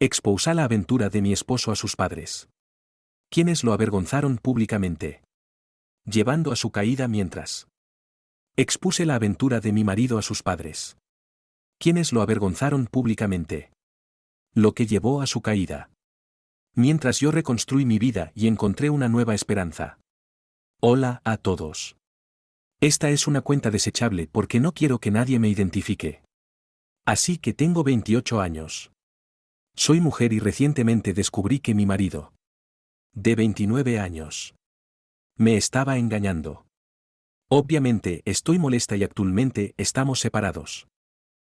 Expulsé la aventura de mi esposo a sus padres, quienes lo avergonzaron públicamente, llevando a su caída mientras expuse la aventura de mi marido a sus padres, quienes lo avergonzaron públicamente, lo que llevó a su caída. Mientras yo reconstruí mi vida y encontré una nueva esperanza. Hola a todos. Esta es una cuenta desechable porque no quiero que nadie me identifique. Así que tengo 28 años. Soy mujer y recientemente descubrí que mi marido, de 29 años, me estaba engañando. Obviamente estoy molesta y actualmente estamos separados.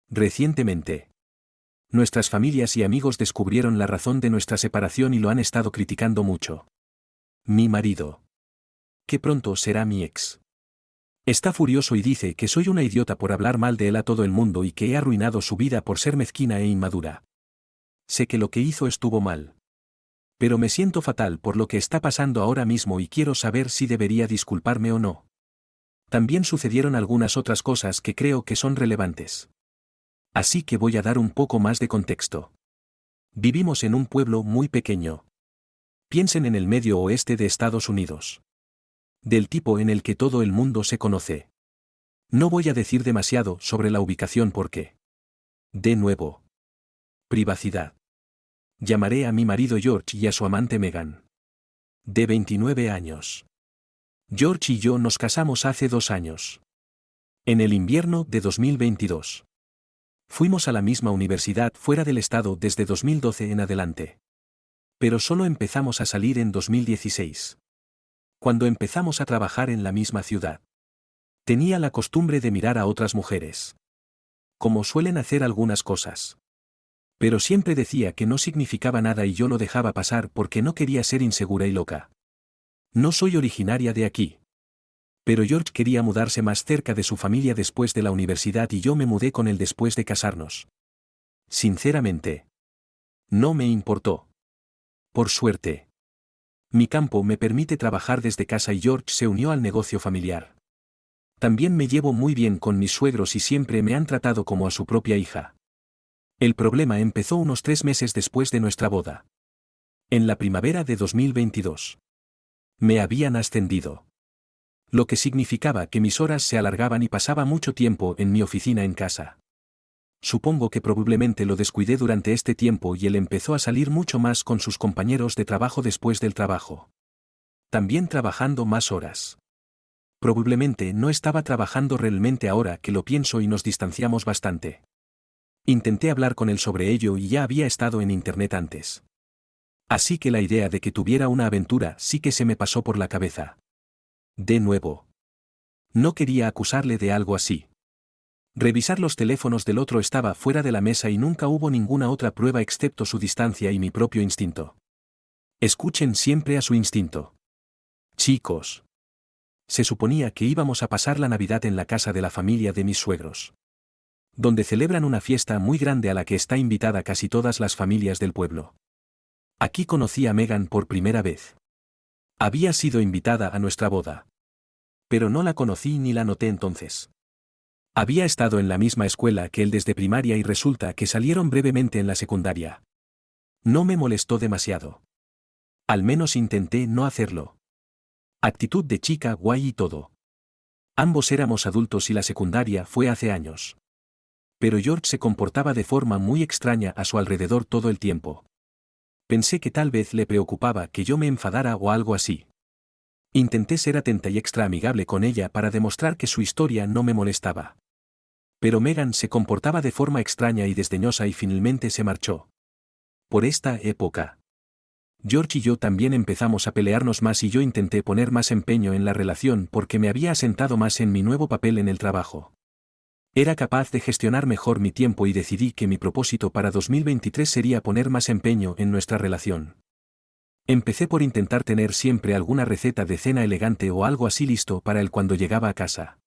Recientemente, nuestras familias y amigos descubrieron la razón de nuestra separación y lo han estado criticando mucho. Mi marido, que pronto será mi ex, está furioso y dice que soy una idiota por hablar mal de él a todo el mundo y que he arruinado su vida por ser mezquina e inmadura. Sé que lo que hizo estuvo mal. Pero me siento fatal por lo que está pasando ahora mismo y quiero saber si debería disculparme o no. También sucedieron algunas otras cosas que creo que son relevantes. Así que voy a dar un poco más de contexto. Vivimos en un pueblo muy pequeño. Piensen en el medio oeste de Estados Unidos. Del tipo en el que todo el mundo se conoce. No voy a decir demasiado sobre la ubicación porque, de nuevo, privacidad. Llamaré a mi marido George y a su amante Megan, de 29 años. George y yo nos casamos hace 2 años. En el invierno de 2022. Fuimos a la misma universidad fuera del estado desde 2012 en adelante. Pero solo empezamos a salir en 2016. Cuando empezamos a trabajar en la misma ciudad. Tenía la costumbre de mirar a otras mujeres. Como suelen hacer algunas cosas. Pero siempre decía que no significaba nada y yo lo dejaba pasar porque no quería ser insegura y loca. No soy originaria de aquí. Pero George quería mudarse más cerca de su familia después de la universidad y yo me mudé con él después de casarnos. Sinceramente, no me importó. Por suerte, mi campo me permite trabajar desde casa y George se unió al negocio familiar. También me llevo muy bien con mis suegros y siempre me han tratado como a su propia hija. El problema empezó unos 3 meses después de nuestra boda. En la primavera de 2022. Me habían ascendido. Lo que significaba que mis horas se alargaban y pasaba mucho tiempo en mi oficina en casa. Supongo que probablemente lo descuidé durante este tiempo y él empezó a salir mucho más con sus compañeros de trabajo después del trabajo. También trabajando más horas. Probablemente no estaba trabajando realmente ahora que lo pienso y nos distanciamos bastante. Intenté hablar con él sobre ello y ya había estado en internet antes. Así que la idea de que tuviera una aventura sí que se me pasó por la cabeza. De nuevo. No quería acusarle de algo así. Revisar los teléfonos del otro estaba fuera de la mesa y nunca hubo ninguna otra prueba excepto su distancia y mi propio instinto. Escuchen siempre a su instinto. Chicos. Se suponía que íbamos a pasar la Navidad en la casa de la familia de mis suegros. Donde celebran una fiesta muy grande a la que está invitada casi todas las familias del pueblo. Aquí conocí a Megan por primera vez. Había sido invitada a nuestra boda. Pero no la conocí ni la noté entonces. Había estado en la misma escuela que él desde primaria y resulta que salieron brevemente en la secundaria. No me molestó demasiado. Al menos intenté no hacerlo. Actitud de chica guay y todo. Ambos éramos adultos y la secundaria fue hace años. Pero George se comportaba de forma muy extraña a su alrededor todo el tiempo. Pensé que tal vez le preocupaba que yo me enfadara o algo así. Intenté ser atenta y extra amigable con ella para demostrar que su historia no me molestaba. Pero Megan se comportaba de forma extraña y desdeñosa y finalmente se marchó. Por esta época, George y yo también empezamos a pelearnos más y yo intenté poner más empeño en la relación porque me había asentado más en mi nuevo papel en el trabajo. Era capaz de gestionar mejor mi tiempo y decidí que mi propósito para 2023 sería poner más empeño en nuestra relación. Empecé por intentar tener siempre alguna receta de cena elegante o algo así listo para él cuando llegaba a casa.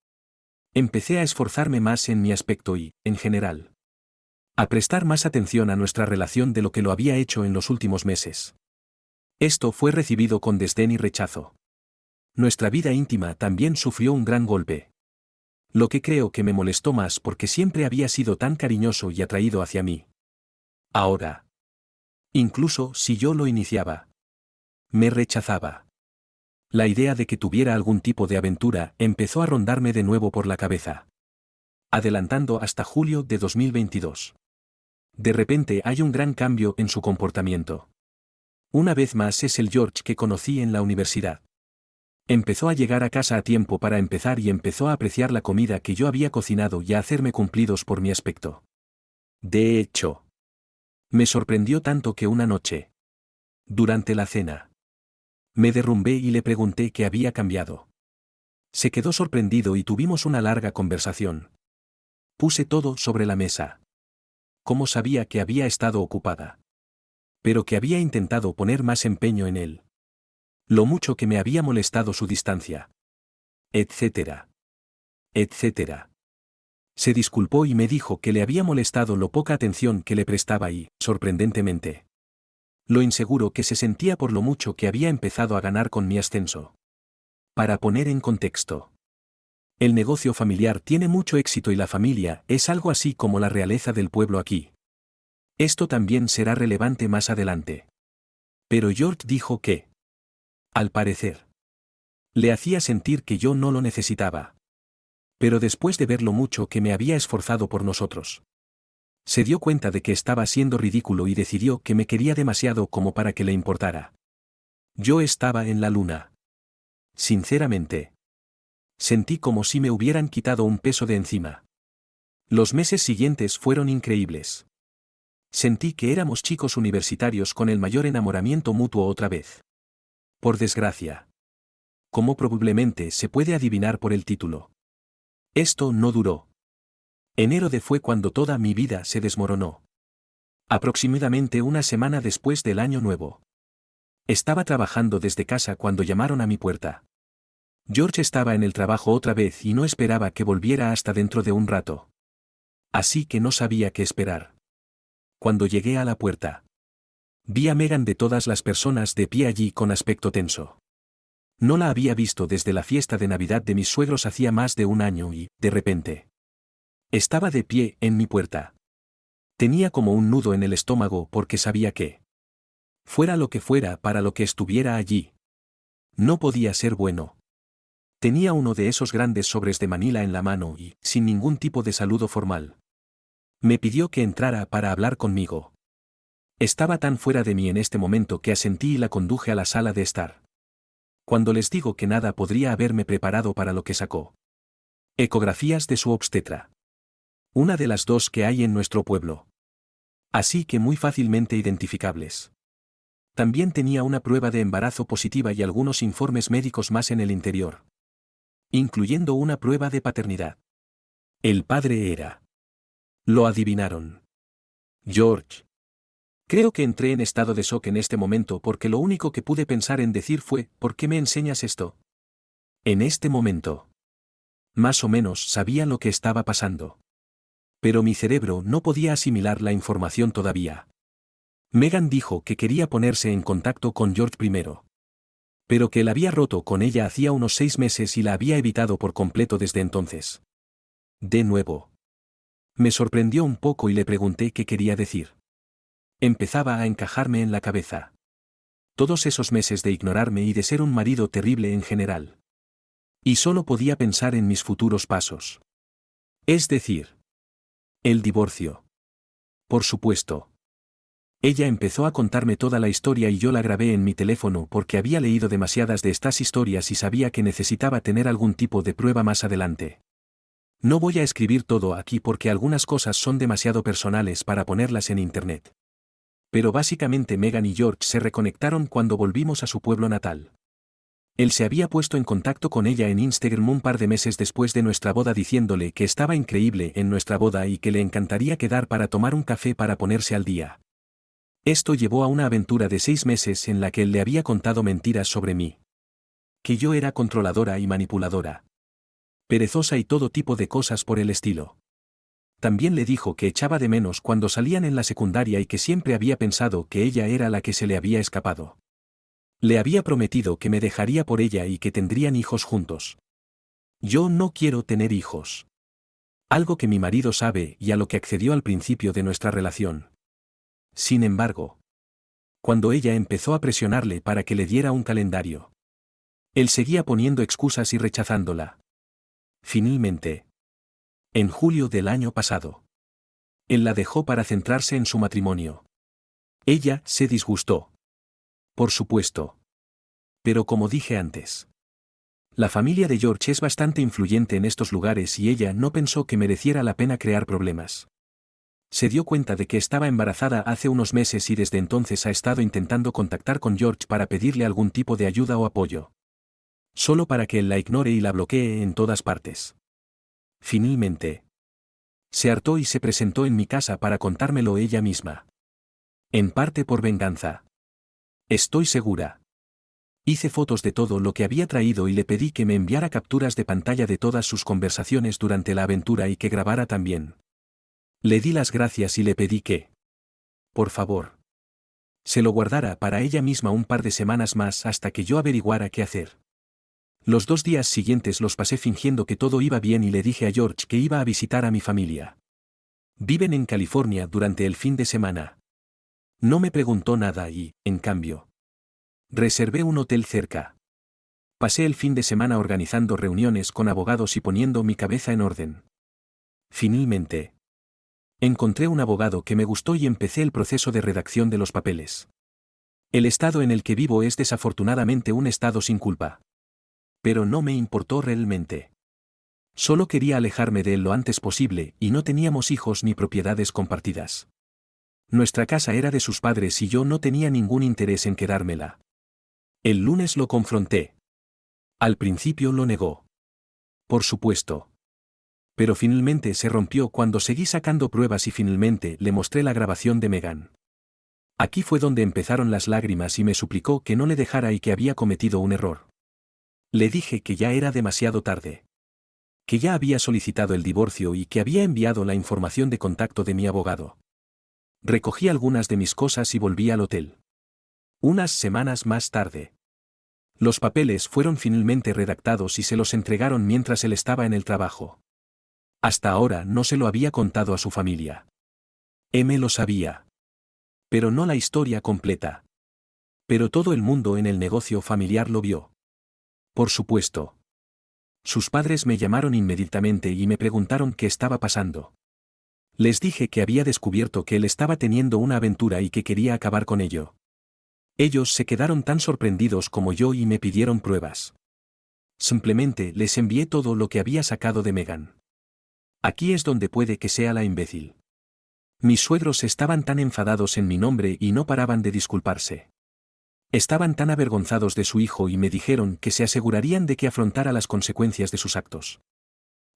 Empecé a esforzarme más en mi aspecto y, en general, a prestar más atención a nuestra relación de lo que lo había hecho en los últimos meses. Esto fue recibido con desdén y rechazo. Nuestra vida íntima también sufrió un gran golpe. Lo que creo que me molestó más porque siempre había sido tan cariñoso y atraído hacia mí. Ahora, Incluso si yo lo iniciaba. Me rechazaba. La idea de que tuviera algún tipo de aventura empezó a rondarme de nuevo por la cabeza. Adelantando hasta julio de 2022. De repente hay un gran cambio en su comportamiento. Una vez más es el George que conocí en la universidad. Empezó a llegar a casa a tiempo para empezar y empezó a apreciar la comida que yo había cocinado y a hacerme cumplidos por mi aspecto. De hecho, me sorprendió tanto que una noche, durante la cena, me derrumbé y le pregunté qué había cambiado. Se quedó sorprendido y tuvimos una larga conversación. Puse todo sobre la mesa. Cómo sabía que había estado ocupada. Pero que había intentado poner más empeño en él. Lo mucho que me había molestado su distancia. Etcétera. Etcétera. Se disculpó y me dijo que le había molestado lo poca atención que le prestaba y, sorprendentemente, lo inseguro que se sentía por lo mucho que había empezado a ganar con mi ascenso. Para poner en contexto. El negocio familiar tiene mucho éxito y la familia es algo así como la realeza del pueblo aquí. Esto también será relevante más adelante. Pero George dijo que, al parecer, le hacía sentir que yo no lo necesitaba. Pero después de ver lo mucho que me había esforzado por nosotros, se dio cuenta de que estaba siendo ridículo y decidió que me quería demasiado como para que le importara. Yo estaba en la luna. Sinceramente, sentí como si me hubieran quitado un peso de encima. Los meses siguientes fueron increíbles. Sentí que éramos chicos universitarios con el mayor enamoramiento mutuo otra vez. Por desgracia. Como probablemente se puede adivinar por el título. Esto no duró. Enero fue cuando toda mi vida se desmoronó. Aproximadamente una semana después del año nuevo. Estaba trabajando desde casa cuando llamaron a mi puerta. George estaba en el trabajo otra vez y no esperaba que volviera hasta dentro de un rato. Así que no sabía qué esperar. Cuando llegué a la puerta, vi a Megan de todas las personas de pie allí con aspecto tenso. No la había visto desde la fiesta de Navidad de mis suegros hacía más de un año y, de repente, estaba de pie en mi puerta. Tenía como un nudo en el estómago porque sabía que, fuera lo que fuera para lo que estuviera allí, no podía ser bueno. Tenía uno de esos grandes sobres de Manila en la mano y, sin ningún tipo de saludo formal, me pidió que entrara para hablar conmigo. Estaba tan fuera de mí en este momento que asentí y la conduje a la sala de estar. Cuando les digo que nada podría haberme preparado para lo que sacó. Ecografías de su obstetra. Una de las dos que hay en nuestro pueblo. Así que muy fácilmente identificables. También tenía una prueba de embarazo positiva y algunos informes médicos más en el interior. Incluyendo una prueba de paternidad. El padre era. Lo adivinaron. George. Creo que entré en estado de shock en este momento porque lo único que pude pensar en decir fue, ¿por qué me enseñas esto? En este momento. Más o menos sabía lo que estaba pasando. Pero mi cerebro no podía asimilar la información todavía. Megan dijo que quería ponerse en contacto con George primero. Pero que él había roto con ella hacía unos 6 meses y la había evitado por completo desde entonces. De nuevo. Me sorprendió un poco y le pregunté qué quería decir. Empezaba a encajarme en la cabeza. Todos esos meses de ignorarme y de ser un marido terrible en general. Y solo podía pensar en mis futuros pasos. Es decir, el divorcio. Por supuesto. Ella empezó a contarme toda la historia y yo la grabé en mi teléfono porque había leído demasiadas de estas historias y sabía que necesitaba tener algún tipo de prueba más adelante. No voy a escribir todo aquí porque algunas cosas son demasiado personales para ponerlas en internet. Pero básicamente Megan y George se reconectaron cuando volvimos a su pueblo natal. Él se había puesto en contacto con ella en Instagram un par de meses después de nuestra boda diciéndole que estaba increíble en nuestra boda y que le encantaría quedar para tomar un café para ponerse al día. Esto llevó a una aventura de 6 meses en la que él le había contado mentiras sobre mí. Que yo era controladora y manipuladora. Perezosa y todo tipo de cosas por el estilo. También le dijo que echaba de menos cuando salían en la secundaria y que siempre había pensado que ella era la que se le había escapado. Le había prometido que me dejaría por ella y que tendrían hijos juntos. Yo no quiero tener hijos. Algo que mi marido sabe y a lo que accedió al principio de nuestra relación. Sin embargo, Cuando ella empezó a presionarle para que le diera un calendario. Él seguía poniendo excusas y rechazándola. Finalmente. En julio del año pasado. Él la dejó para centrarse en su matrimonio. Ella se disgustó. Por supuesto. Pero como dije antes. La familia de George es bastante influyente en estos lugares y ella no pensó que mereciera la pena crear problemas. Se dio cuenta de que estaba embarazada hace unos meses y desde entonces ha estado intentando contactar con George para pedirle algún tipo de ayuda o apoyo. Solo para que él la ignore y la bloquee en todas partes. Finalmente. Se hartó y se presentó en mi casa para contármelo ella misma. En parte por venganza. Estoy segura. Hice fotos de todo lo que había traído y le pedí que me enviara capturas de pantalla de todas sus conversaciones durante la aventura y que grabara también. Le di las gracias y le pedí que, por favor, se lo guardara para ella misma un par de semanas más hasta que yo averiguara qué hacer. Los 2 días siguientes los pasé fingiendo que todo iba bien y le dije a George que iba a visitar a mi familia. Viven en California durante el fin de semana. No me preguntó nada y, en cambio, reservé un hotel cerca. Pasé el fin de semana organizando reuniones con abogados y poniendo mi cabeza en orden. Finalmente, encontré un abogado que me gustó y empecé el proceso de redacción de los papeles. El estado en el que vivo es desafortunadamente un estado sin culpa. Pero no me importó realmente. Solo quería alejarme de él lo antes posible y no teníamos hijos ni propiedades compartidas. Nuestra casa era de sus padres y yo no tenía ningún interés en quedármela. El lunes lo confronté. Al principio lo negó. Por supuesto. Pero finalmente se rompió cuando seguí sacando pruebas y finalmente le mostré la grabación de Meghan. Aquí fue donde empezaron las lágrimas y me suplicó que no le dejara y que había cometido un error. Le dije que ya era demasiado tarde. Que ya había solicitado el divorcio y que había enviado la información de contacto de mi abogado. Recogí algunas de mis cosas y volví al hotel. Unas semanas más tarde. Los papeles fueron finalmente redactados y se los entregaron mientras él estaba en el trabajo. Hasta ahora no se lo había contado a su familia. M lo sabía. Pero no la historia completa. Pero todo el mundo en el negocio familiar lo vio. Por supuesto. Sus padres me llamaron inmediatamente y me preguntaron qué estaba pasando. Les dije que había descubierto que él estaba teniendo una aventura y que quería acabar con ello. Ellos se quedaron tan sorprendidos como yo y me pidieron pruebas. Simplemente les envié todo lo que había sacado de Meghan. Aquí es donde puede que sea la imbécil. Mis suegros estaban tan enfadados en mi nombre y no paraban de disculparse. Estaban tan avergonzados de su hijo y me dijeron que se asegurarían de que afrontara las consecuencias de sus actos.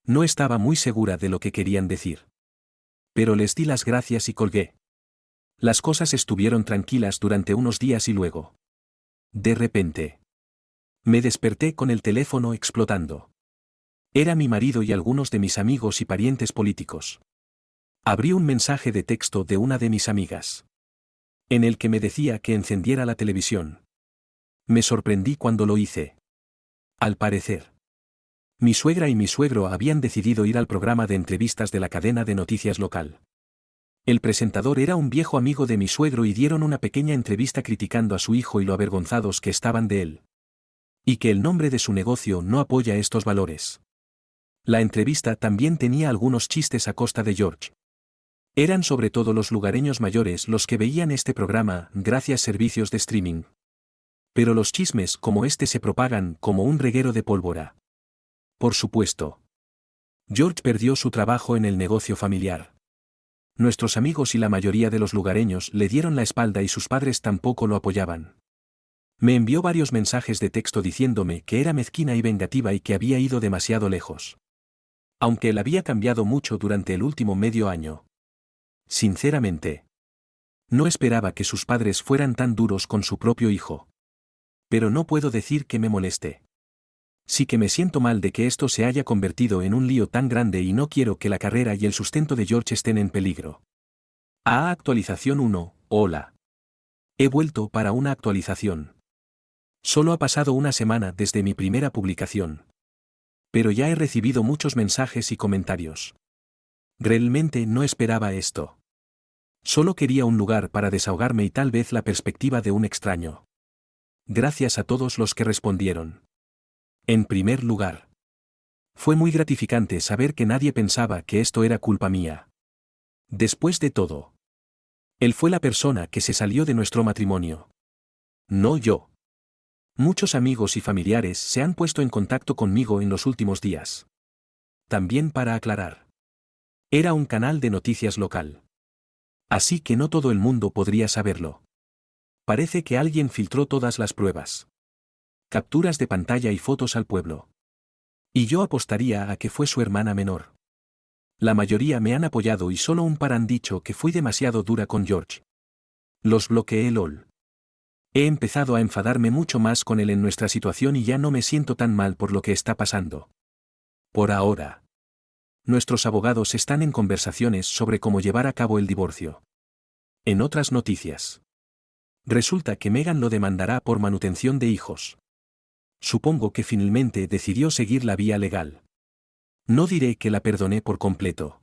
No estaba muy segura de lo que querían decir. Pero les di las gracias y colgué. Las cosas estuvieron tranquilas durante unos días y luego. De repente. Me desperté con el teléfono explotando. Era mi marido y algunos de mis amigos y parientes políticos. Abrí un mensaje de texto de una de mis amigas. En el que me decía que encendiera la televisión. Me sorprendí cuando lo hice. Al parecer. Mi suegra y mi suegro habían decidido ir al programa de entrevistas de la cadena de noticias local. El presentador era un viejo amigo de mi suegro y dieron una pequeña entrevista criticando a su hijo y lo avergonzados que estaban de él. Y que el nombre de su negocio no apoya estos valores. La entrevista también tenía algunos chistes a costa de George. Eran sobre todo los lugareños mayores los que veían este programa gracias a servicios de streaming. Pero los chismes como este se propagan como un reguero de pólvora. Por supuesto. George perdió su trabajo en el negocio familiar. Nuestros amigos y la mayoría de los lugareños le dieron la espalda y sus padres tampoco lo apoyaban. Me envió varios mensajes de texto diciéndome que era mezquina y vengativa y que había ido demasiado lejos. Aunque él había cambiado mucho durante el último medio año. Sinceramente. No esperaba que sus padres fueran tan duros con su propio hijo. Pero no puedo decir que me moleste. Sí que me siento mal de que esto se haya convertido en un lío tan grande y no quiero que la carrera y el sustento de George estén en peligro. Actualización 1, hola. He vuelto para una actualización. Solo ha pasado una semana desde mi primera publicación. Pero ya he recibido muchos mensajes y comentarios. Realmente no esperaba esto. Solo quería un lugar para desahogarme y tal vez la perspectiva de un extraño. Gracias a todos los que respondieron. En primer lugar, fue muy gratificante saber que nadie pensaba que esto era culpa mía. Después de todo, él fue la persona que se salió de nuestro matrimonio. No yo. Muchos amigos y familiares se han puesto en contacto conmigo en los últimos días. También para aclarar. Era un canal de noticias local. Así que no todo el mundo podría saberlo. Parece que alguien filtró todas las pruebas. Capturas de pantalla y fotos al pueblo. Y yo apostaría a que fue su hermana menor. La mayoría me han apoyado y solo un par han dicho que fui demasiado dura con George. Los bloqueé LOL. He empezado a enfadarme mucho más con él en nuestra situación y ya no me siento tan mal por lo que está pasando. Por ahora. Nuestros abogados están en conversaciones sobre cómo llevar a cabo el divorcio. En otras noticias. Resulta que Meghan lo demandará por manutención de hijos. Supongo que finalmente decidió seguir la vía legal. No diré que la perdoné por completo.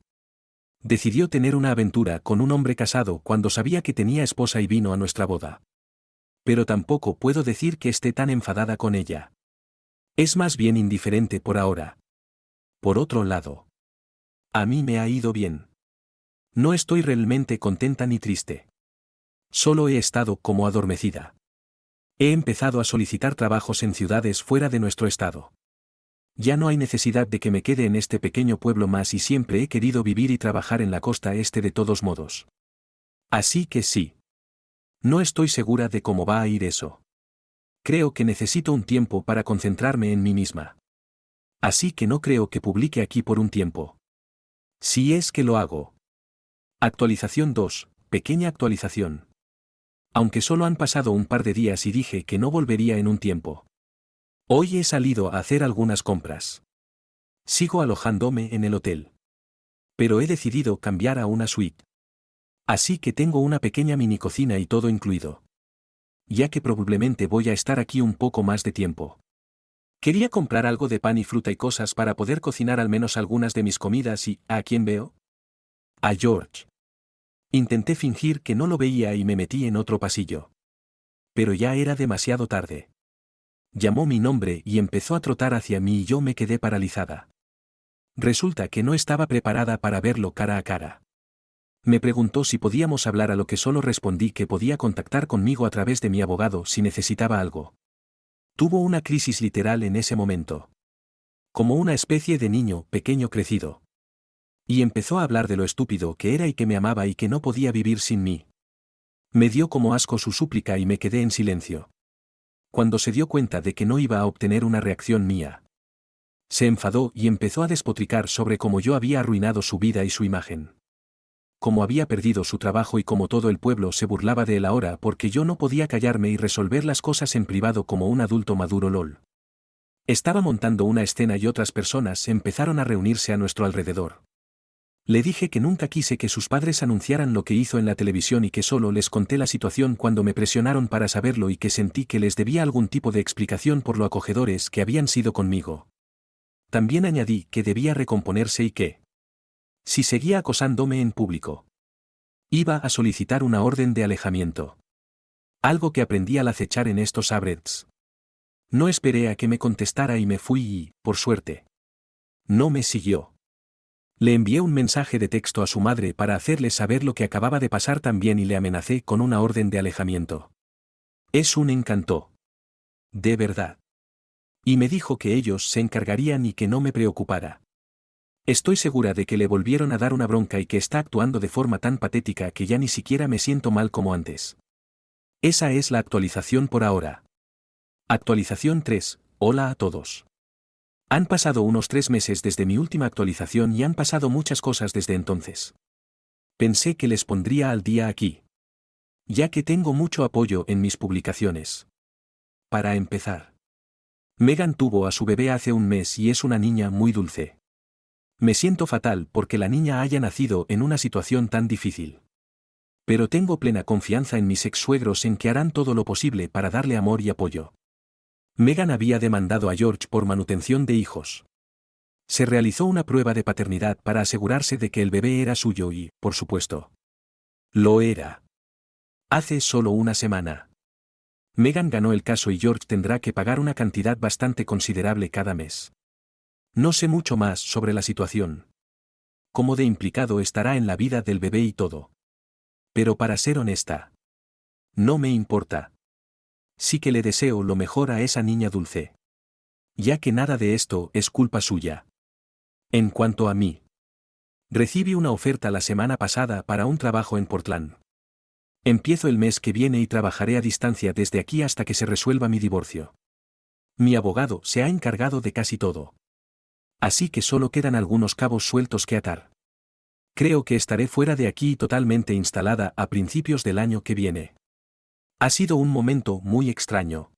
Decidió tener una aventura con un hombre casado cuando sabía que tenía esposa y vino a nuestra boda. Pero tampoco puedo decir que esté tan enfadada con ella. Es más bien indiferente por ahora. Por otro lado, a mí me ha ido bien. No estoy realmente contenta ni triste. Solo he estado como adormecida. He empezado a solicitar trabajos en ciudades fuera de nuestro estado. Ya no hay necesidad de que me quede en este pequeño pueblo más y siempre he querido vivir y trabajar en la costa este de todos modos. Así que sí. No estoy segura de cómo va a ir eso. Creo que necesito un tiempo para concentrarme en mí misma. Así que no creo que publique aquí por un tiempo. Si es que lo hago. Actualización 2, pequeña actualización. Aunque solo han pasado un par de días y dije que no volvería en un tiempo. Hoy he salido a hacer algunas compras. Sigo alojándome en el hotel. Pero he decidido cambiar a una suite. Así que tengo una pequeña mini cocina y todo incluido. Ya que probablemente voy a estar aquí un poco más de tiempo. Quería comprar algo de pan y fruta y cosas para poder cocinar al menos algunas de mis comidas y ¿a quién veo? A George. Intenté fingir que no lo veía y me metí en otro pasillo. Pero ya era demasiado tarde. Llamó mi nombre y empezó a trotar hacia mí y yo me quedé paralizada. Resulta que no estaba preparada para verlo cara a cara. Me preguntó si podíamos hablar, a lo que solo respondí que podía contactar conmigo a través de mi abogado si necesitaba algo. Tuvo una crisis literal en ese momento. Como una especie de niño pequeño crecido. Y empezó a hablar de lo estúpido que era y que me amaba y que no podía vivir sin mí. Me dio como asco su súplica y me quedé en silencio. Cuando se dio cuenta de que no iba a obtener una reacción mía, se enfadó y empezó a despotricar sobre cómo yo había arruinado su vida y su imagen. Cómo había perdido su trabajo y cómo todo el pueblo se burlaba de él ahora porque yo no podía callarme y resolver las cosas en privado como un adulto maduro LOL. Estaba montando una escena y otras personas empezaron a reunirse a nuestro alrededor. Le dije que nunca quise que sus padres anunciaran lo que hizo en la televisión y que solo les conté la situación cuando me presionaron para saberlo y que sentí que les debía algún tipo de explicación por lo acogedores que habían sido conmigo. También añadí que debía recomponerse y que, si seguía acosándome en público, iba a solicitar una orden de alejamiento. Algo que aprendí al acechar en estos abrets. No esperé a que me contestara y me fui y, por suerte, no me siguió. Le envié un mensaje de texto a su madre para hacerle saber lo que acababa de pasar también y le amenacé con una orden de alejamiento. Es un encanto. De verdad. Y me dijo que ellos se encargarían y que no me preocupara. Estoy segura de que le volvieron a dar una bronca y que está actuando de forma tan patética que ya ni siquiera me siento mal como antes. Esa es la actualización por ahora. Actualización 3. Hola a todos. Han pasado unos 3 meses desde mi última actualización y han pasado muchas cosas desde entonces. Pensé que les pondría al día aquí, ya que tengo mucho apoyo en mis publicaciones. Para empezar, Meghan tuvo a su bebé hace un mes y es una niña muy dulce. Me siento fatal porque la niña haya nacido en una situación tan difícil. Pero tengo plena confianza en mis ex-suegros en que harán todo lo posible para darle amor y apoyo. Meghan había demandado a George por manutención de hijos. Se realizó una prueba de paternidad para asegurarse de que el bebé era suyo y, por supuesto, Lo era. Hace solo una semana. Meghan ganó el caso y George tendrá que pagar una cantidad bastante considerable cada mes. No sé mucho más sobre la situación. Cómo de implicado estará en la vida del bebé y todo. Pero para ser honesta, no me importa. Sí que le deseo lo mejor a esa niña dulce. Ya que nada de esto es culpa suya. En cuanto a mí, recibí una oferta la semana pasada para un trabajo en Portland. Empiezo el mes que viene y trabajaré a distancia desde aquí hasta que se resuelva mi divorcio. Mi abogado se ha encargado de casi todo. Así que solo quedan algunos cabos sueltos que atar. Creo que estaré fuera de aquí totalmente instalada a principios del año que viene. Ha sido un momento muy extraño.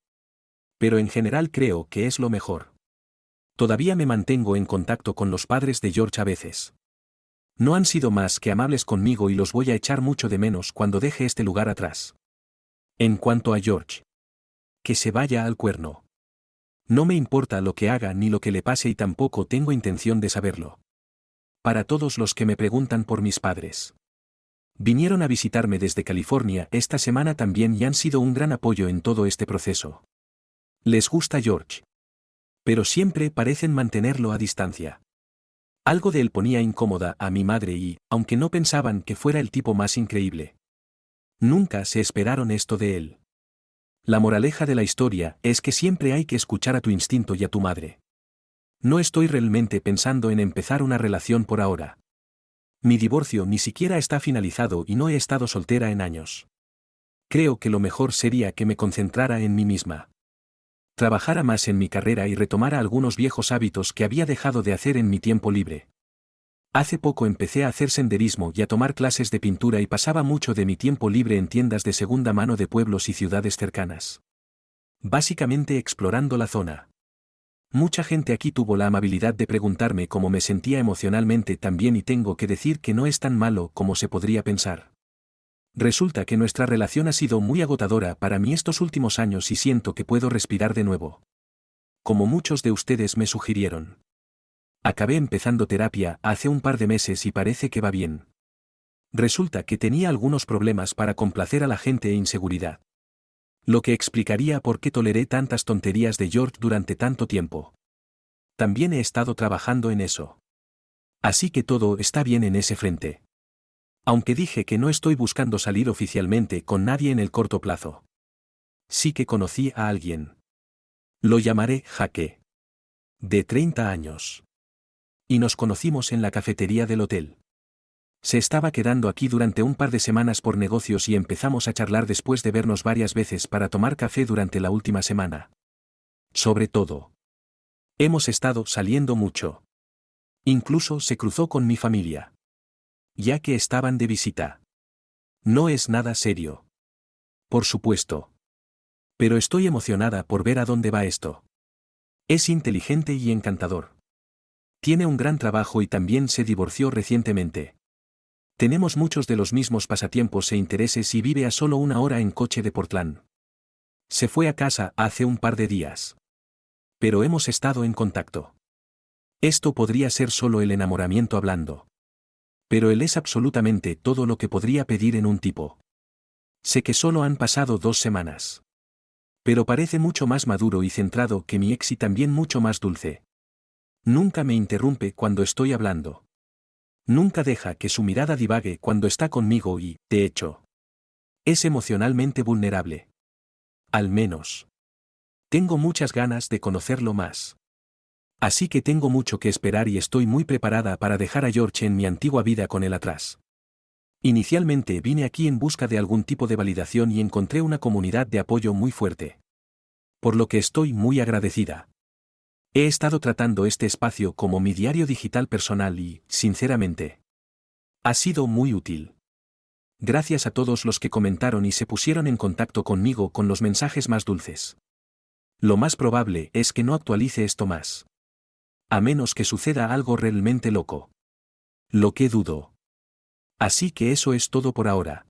Pero en general creo que es lo mejor. Todavía me mantengo en contacto con los padres de George a veces. No han sido más que amables conmigo y los voy a echar mucho de menos cuando deje este lugar atrás. En cuanto a George, que se vaya al cuerno. No me importa lo que haga ni lo que le pase y tampoco tengo intención de saberlo. Para todos los que me preguntan por mis padres. Vinieron a visitarme desde California esta semana también y han sido un gran apoyo en todo este proceso. Les gusta George. Pero siempre parecen mantenerlo a distancia. Algo de él ponía incómoda a mi madre y, aunque no pensaban que fuera el tipo más increíble, nunca se esperaron esto de él. La moraleja de la historia es que siempre hay que escuchar a tu instinto y a tu madre. No estoy realmente pensando en empezar una relación por ahora. Mi divorcio ni siquiera está finalizado y no he estado soltera en años. Creo que lo mejor sería que me concentrara en mí misma. Trabajara más en mi carrera y retomara algunos viejos hábitos que había dejado de hacer en mi tiempo libre. Hace poco empecé a hacer senderismo y a tomar clases de pintura y pasaba mucho de mi tiempo libre en tiendas de segunda mano de pueblos y ciudades cercanas. Básicamente explorando la zona. Mucha gente aquí tuvo la amabilidad de preguntarme cómo me sentía emocionalmente también y tengo que decir que no es tan malo como se podría pensar. Resulta que nuestra relación ha sido muy agotadora para mí estos últimos años y siento que puedo respirar de nuevo. Como muchos de ustedes me sugirieron. Acabé empezando terapia hace un par de meses y parece que va bien. Resulta que tenía algunos problemas para complacer a la gente e inseguridad. Lo que explicaría por qué toleré tantas tonterías de George durante tanto tiempo. También he estado trabajando en eso. Así que todo está bien en ese frente. Aunque dije que no estoy buscando salir oficialmente con nadie en el corto plazo. Sí que conocí a alguien. Lo llamaré Jaque. De 30 años. Y nos conocimos en la cafetería del hotel. Se estaba quedando aquí durante un par de semanas por negocios y empezamos a charlar después de vernos varias veces para tomar café durante la última semana. Sobre todo. Hemos estado saliendo mucho. Incluso se cruzó con mi familia. Ya que estaban de visita. No es nada serio. Por supuesto. Pero estoy emocionada por ver a dónde va esto. Es inteligente y encantador. Tiene un gran trabajo y también se divorció recientemente. Tenemos muchos de los mismos pasatiempos e intereses y vive a solo una hora en coche de Portland. Se fue a casa hace un par de días. Pero hemos estado en contacto. Esto podría ser solo el enamoramiento hablando. Pero él es absolutamente todo lo que podría pedir en un tipo. Sé que solo han pasado 2 semanas. Pero parece mucho más maduro y centrado que mi ex y también mucho más dulce. Nunca me interrumpe cuando estoy hablando. Nunca deja que su mirada divague cuando está conmigo y, de hecho, es emocionalmente vulnerable. Al menos. Tengo muchas ganas de conocerlo más. Así que tengo mucho que esperar y estoy muy preparada para dejar a George en mi antigua vida con él atrás. Inicialmente vine aquí en busca de algún tipo de validación y encontré una comunidad de apoyo muy fuerte. Por lo que estoy muy agradecida. He estado tratando este espacio como mi diario digital personal y, sinceramente, ha sido muy útil. Gracias a todos los que comentaron y se pusieron en contacto conmigo con los mensajes más dulces. Lo más probable es que no actualice esto más. A menos que suceda algo realmente loco. Lo que dudo. Así que eso es todo por ahora.